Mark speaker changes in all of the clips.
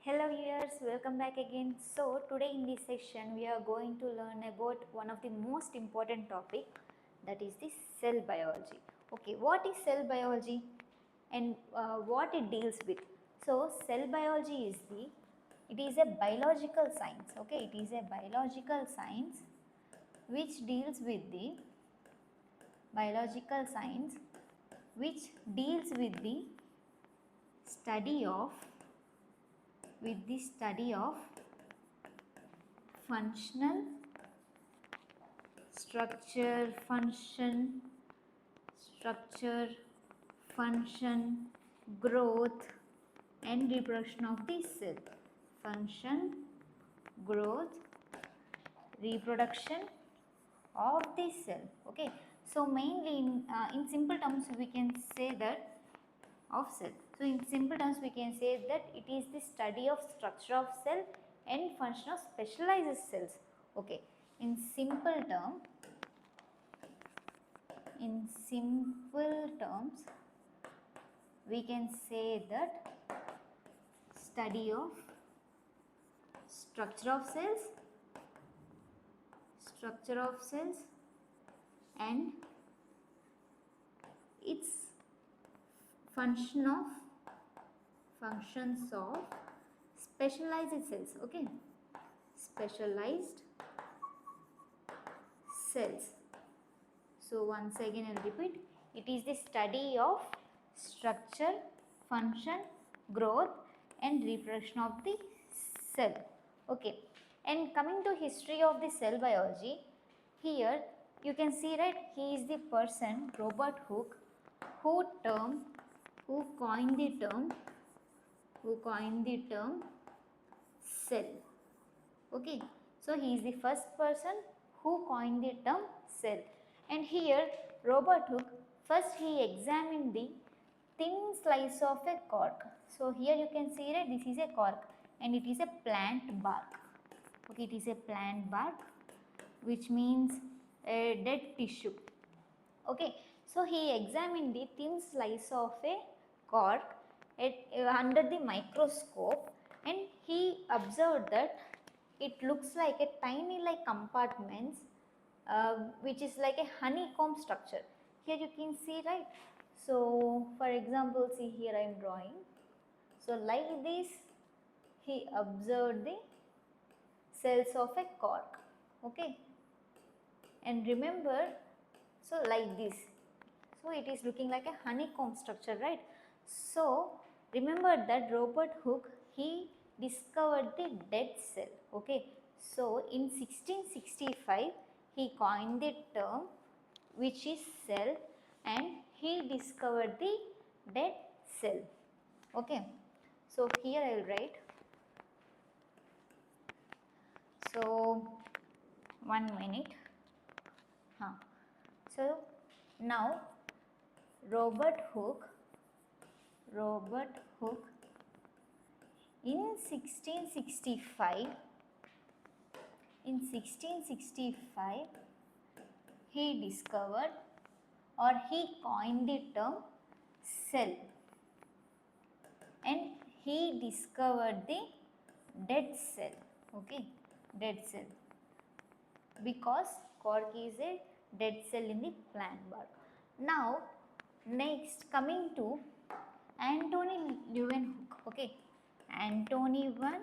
Speaker 1: Hello viewers, welcome back again. So today in this session we are going to learn about one of the most important topic, that is the cell biology. Okay, what is cell biology and what it deals with? So cell biology it is a biological science. Okay, it is a biological science which deals with the biological science which deals with the study of functional structure, function, growth and reproduction of the cell. Function, growth, reproduction of the cell. Okay. So mainly in simple terms we can say that of cell. So in simple terms we can say that it is the study of structure of cell and function of specialized cells. Okay. In simple terms we can say that study of structure of cells and its functions of specialized cells. Okay, specialized cells. So once again I will repeat, it is the study of structure, function, growth and reproduction of the cell. Okay, and coming to history of the cell biology, here you can see, right, he is the person Robert Hooke who coined the term cell. Okay, so he is the first person who coined the term cell. And here Robert Hooke, first he examined the thin slice of a cork. So here you can see that this is a cork and it is a plant bark. Okay, it is a plant bark, which means a dead tissue. Okay, so he examined the thin slice of a cork under the microscope, and he observed that it looks like a tiny compartments which is like a honeycomb structure. Here you can see, right? So for example, see here I am drawing. So like this he observed the cells of a cork. Okay, and remember, so like this, so it is looking like a honeycomb structure, right? So remember that Robert Hooke, he discovered the dead cell. Okay, so in 1665 he coined the term which is cell, and he discovered the dead cell. Okay, so here I will write. So 1 minute. So now Robert Hooke in 1665 he discovered, or he coined the term cell, and he discovered the dead cell. Okay, dead cell, because cork is a dead cell in the plant bark. Now next coming to Antony Leeuwenhoek. Okay, Antony van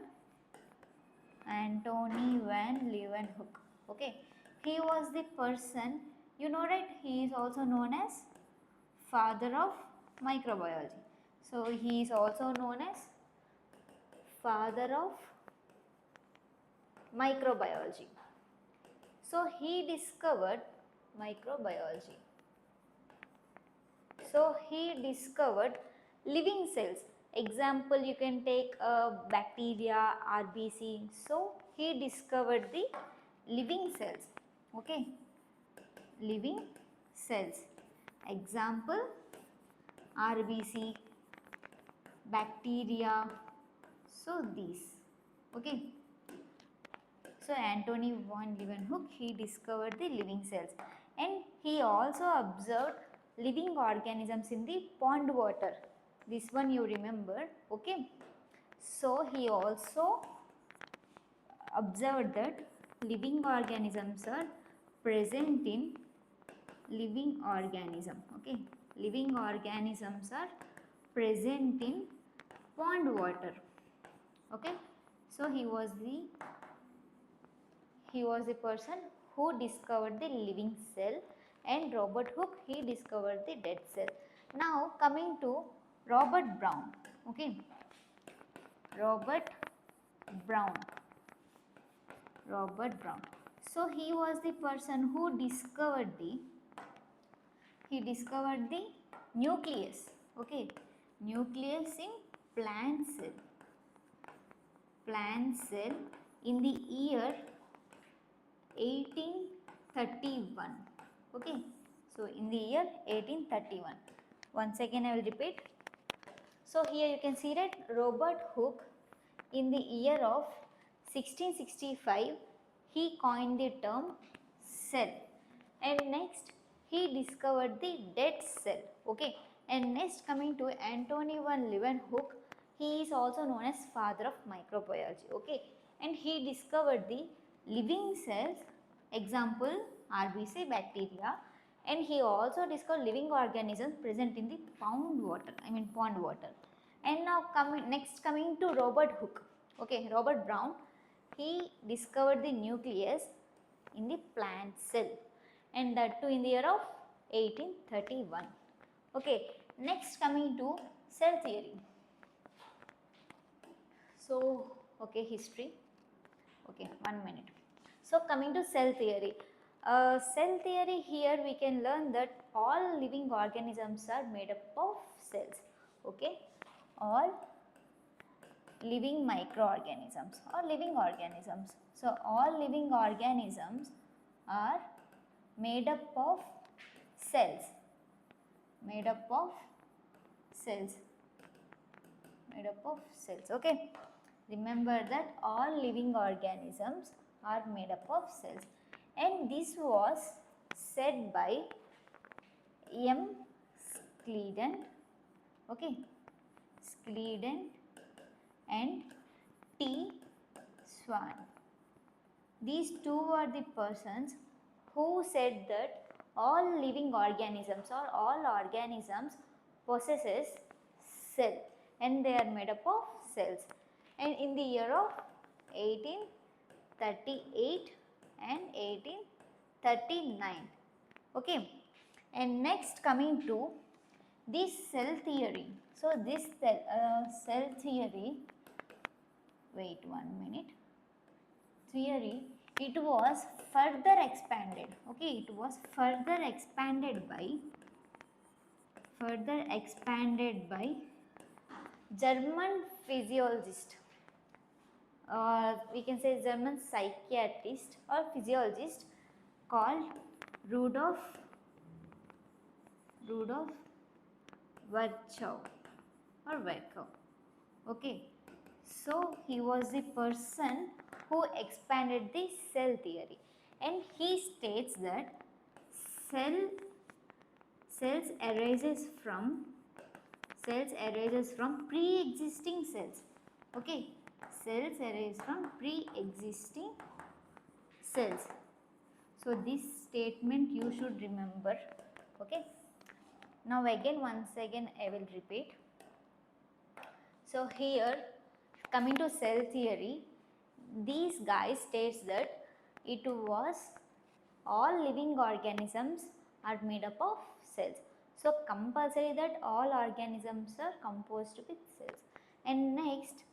Speaker 1: Leeuwenhoek. Okay, he was the person, you know, right, he is also known as father of microbiology. So he is also known as father of microbiology. So he discovered microbiology. So he discovered living cells. Example, you can take bacteria, RBC. So he discovered the living cells. Okay, living cells. Example, RBC, bacteria. So these. Okay. So Antony van Leeuwenhoek, he discovered the living cells, and he also observed living organisms in the pond water. This one you remember. Okay. So he also observed that living organisms are present in living organism. Okay, living organisms are present in pond water. Okay, so he was the person who discovered the living cell, and Robert Hooke, he discovered the dead cell. Now coming to Robert Brown. Okay, Robert Brown. Robert Brown. So he was the person who discovered the nucleus. Okay, nucleus in plant cell. Plant cell in the year 1831. Okay, so in the year 1831. Once again I will repeat. So here you can see that Robert Hooke, in the year of 1665, he coined the term cell, and next he discovered the dead cell. Okay, and next coming to Anthony van Leeuwenhoek, he is also known as father of microbiology. Okay, and he discovered the living cells, example RBC bacteria, and he also discovered living organisms present in the pond water. And now coming to Robert Hooke. Okay, Robert Brown, he discovered the nucleus in the plant cell, and that too in the year of 1831. Okay, next coming to cell theory. So, okay, history. Okay, 1 minute. So coming to cell theory. Cell theory, here we can learn that all living organisms are made up of cells. Okay, all living microorganisms or living organisms. So all living organisms are made up of cells. Made up of cells. Made up of cells. Okay. Remember that all living organisms are made up of cells, and this was said by M. Schleden, okay, Schleden and T. Swan. These two are the persons who said that all living organisms or all organisms possesses cell, and they are made up of cells. And in the year of 1838 and 1839. Okay, and next coming to this cell theory. So this cell theory, wait 1 minute, theory, it was further expanded. Okay, it was further expanded by German physiologist, we can say German psychiatrist or physiologist called Rudolf Virchow or Virchow. Okay, so he was the person who expanded the cell theory, and he states that cells arises from pre-existing cells. Okay, cells arise from pre-existing cells. So this statement you should remember. Okay, now once again I will repeat. So here coming to cell theory, these guys states that it was all living organisms are made up of cells. So compulsory that all organisms are composed with cells. And next,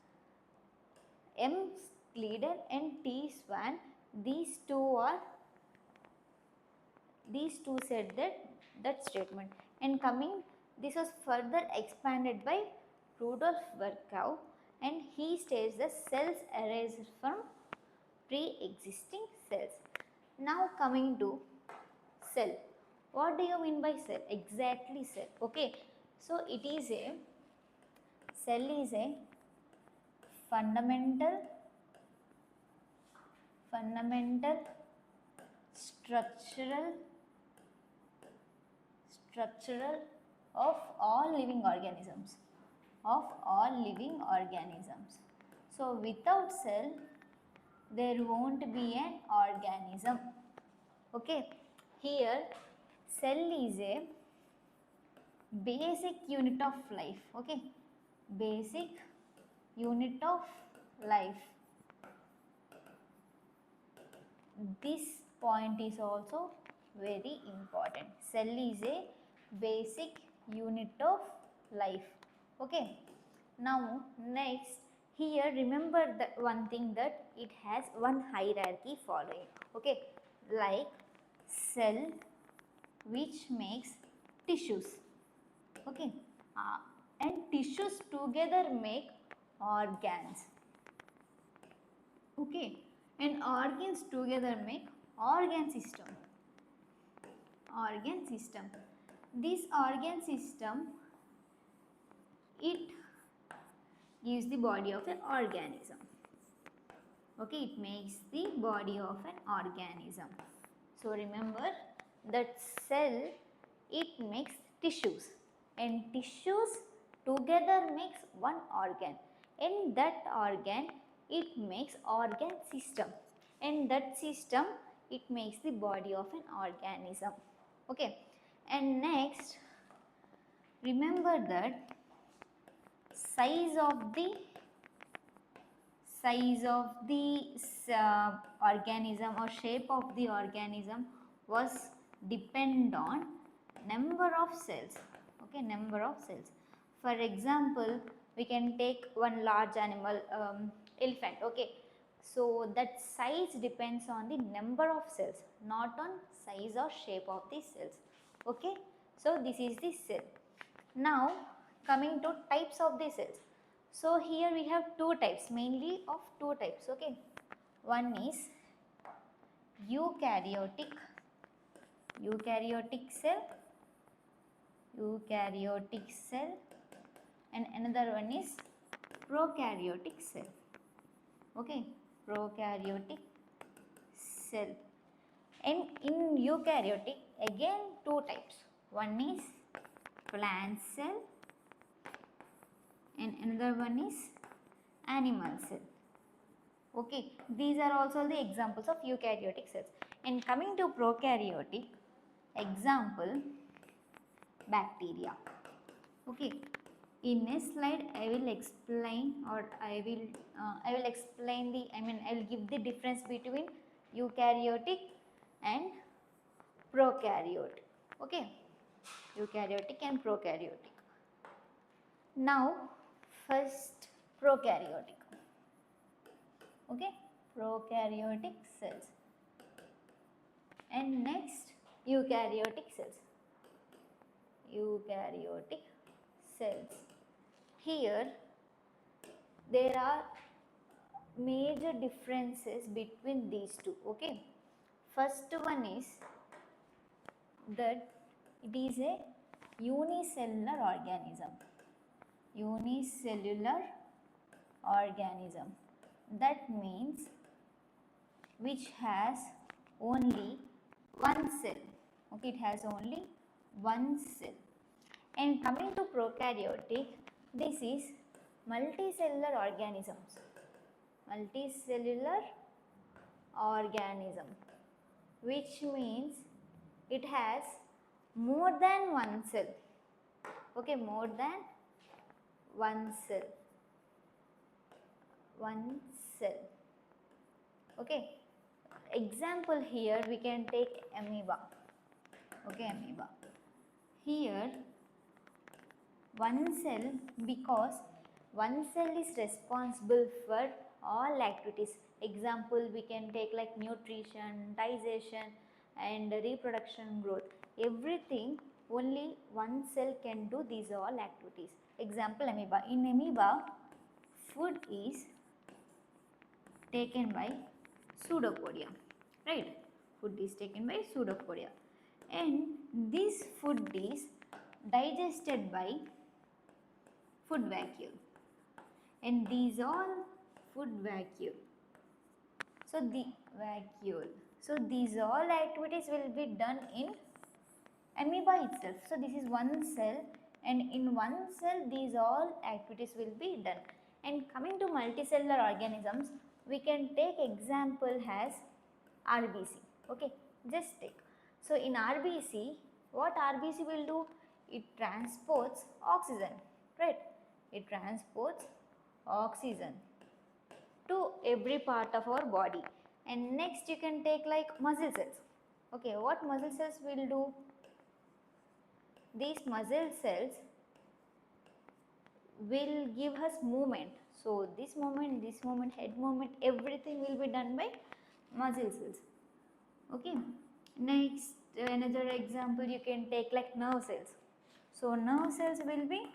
Speaker 1: M. Schleden and T. Swan, these two said that statement. And coming, this was further expanded by Rudolf Virchow, and he states that cells arise from pre-existing cells. Now coming to cell. What do you mean by cell? Exactly cell. Okay. So it is a cell is a fundamental structural of all living organisms. of all living organisms. So without cell, there won't be an organism. Okay, here cell is a basic unit of life. Okay, basic unit of life. This point is also very important. Cell is a basic unit of life. Okay. Now next, here remember that one thing, that it has one hierarchy following. Okay, like cell which makes tissues. Okay, and tissues together make organs. Okay, and organs together make organ system. Organ system. This organ system, it gives the body of an organism. Okay, it makes the body of an organism. So remember that cell, it makes tissues, and tissues together makes one organ. In that organ, it makes organ system, and that system, it makes the body of an organism. Okay, and next, remember that size of the organism or shape of the organism was depend on number of cells. Okay, number of cells. For example, we can take one large animal, elephant. Okay, so that size depends on the number of cells, not on size or shape of the cells. Okay, so this is the cell. Now coming to types of the cells. So here we have two types, mainly of two types. Okay, one is eukaryotic cell, and another one is prokaryotic cell. Okay, prokaryotic cell. And in eukaryotic, again two types. One is plant cell and another one is animal cell. Okay, these are also the examples of eukaryotic cells. And coming to prokaryotic, example, bacteria. Okay, in next slide I will explain, or I will explain the, I will give the difference between eukaryotic and prokaryotic. Okay, eukaryotic and prokaryotic. Now first prokaryotic. Okay, prokaryotic cells, and next eukaryotic cells. Eukaryotic cells. Here there are major differences between these two. Okay, first one is that it is a unicellular organism. Unicellular organism, that means which has only one cell. Okay, it has only one cell. And coming to prokaryotic, this is multicellular organisms. Multicellular organism, which means it has more than one cell. Okay, more than one cell. One cell. Okay, example here we can take amoeba. Okay, amoeba. Here one cell, because one cell is responsible for all activities. Example we can take like nutrition, digestion and reproduction, growth. Everything only one cell can do these all activities. Example amoeba. In amoeba, food is taken by pseudopodia, right? Food is taken by pseudopodia, and this food is digested by food vacuole, and these all food vacuole. So these all activities will be done in amoeba itself. So this is one cell and in one cell these all activities will be done. And coming to multicellular organisms, we can take example as RBC. Okay, just take. So in RBC, what RBC will do? It transports oxygen, right? It transports oxygen to every part of our body. And next you can take like muscle cells. Okay, what muscle cells will do? These muscle cells will give us movement. So this movement, head movement, everything will be done by muscle cells. Okay. Next, another example you can take like nerve cells. So nerve cells will be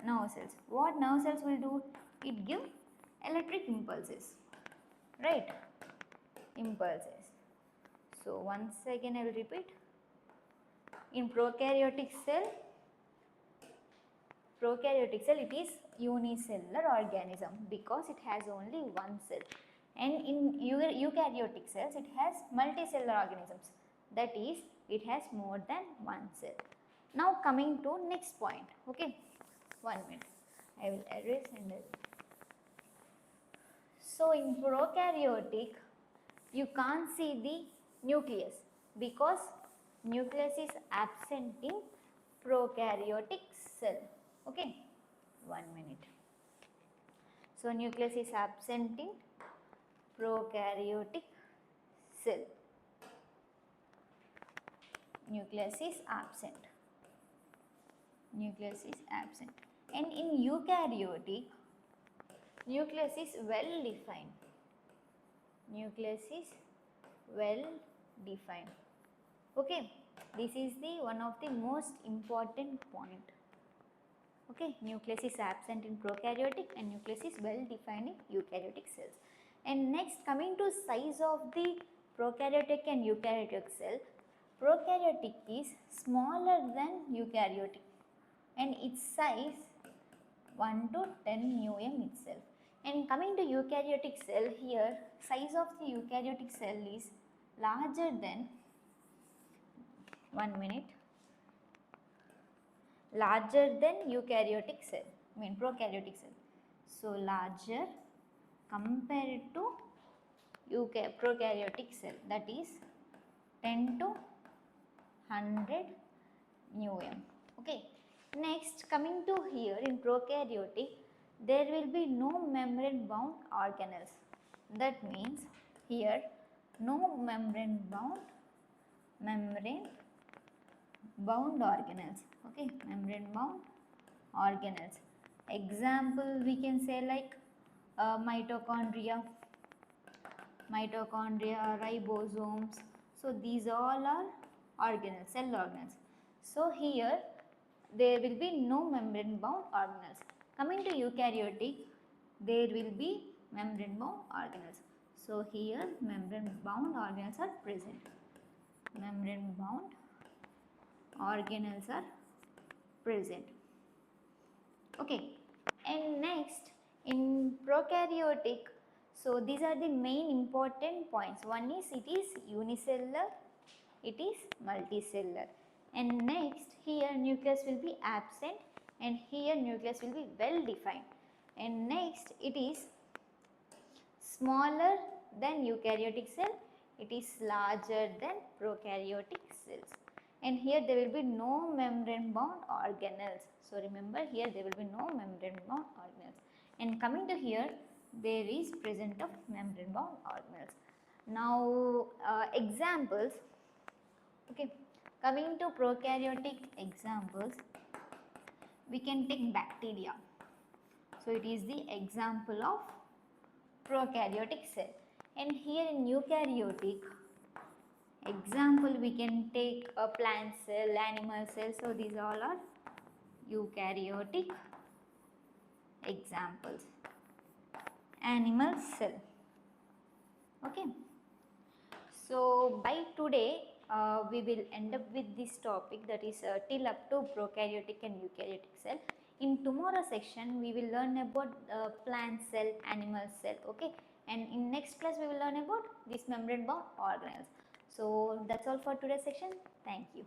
Speaker 1: nerve cells. What nerve cells will do? It give electric impulses, right? Impulses. So once again I will repeat. In prokaryotic cell it is unicellular organism because it has only one cell, and in eukaryotic cells it has multicellular organisms, that is it has more than one cell. Now coming to next point. Okay, 1 minute, I will erase and so in prokaryotic you can't see the nucleus because nucleus is absent in prokaryotic cell. Okay, 1 minute. So nucleus is absent in prokaryotic cell. Nucleus is absent. Nucleus is absent. And in eukaryotic, nucleus is well defined. Nucleus is well defined. Okay, this is the one of the most important point. Okay, nucleus is absent in prokaryotic and nucleus is well defined in eukaryotic cells. And next, coming to size of the prokaryotic and eukaryotic cell, prokaryotic is smaller than eukaryotic and its size 1 to 10 μm itself. And coming to eukaryotic cell, here size of the eukaryotic cell is larger than 1 minute, larger than eukaryotic cell, prokaryotic cell. So larger compared to prokaryotic cell, that is 10 to 100 μm. Okay. Next, coming to here in prokaryotic, there will be no membrane bound organelles. That means here no membrane bound organelles. Okay, membrane bound organelles. Example we can say like mitochondria, ribosomes. So these all are organelles, cell organelles. So here there will be no membrane bound organelles. Coming to eukaryotic, there will be membrane bound organelles. So here membrane bound organelles are present. Membrane bound organelles are present. Okay, and next in prokaryotic, so these are the main important points. One is it is unicellular, it is multicellular, and next here nucleus will be absent and here nucleus will be well defined, and next it is smaller than eukaryotic cell, it is larger than prokaryotic cells, and here there will be no membrane bound organelles. So remember, here there will be no membrane bound organelles, and coming to here there is present of membrane bound organelles. Now examples. Okay, coming to prokaryotic examples, we can take bacteria. So it is the example of prokaryotic cell, and here in eukaryotic example we can take a plant cell, animal cell. So these all are eukaryotic examples. Animal cell. Okay, so by today we will end up with this topic, that is till up to prokaryotic and eukaryotic cell. In tomorrow section we will learn about plant cell, animal cell. Okay, and in next class we will learn about this membrane bound organelles. So that's all for today's section. Thank you.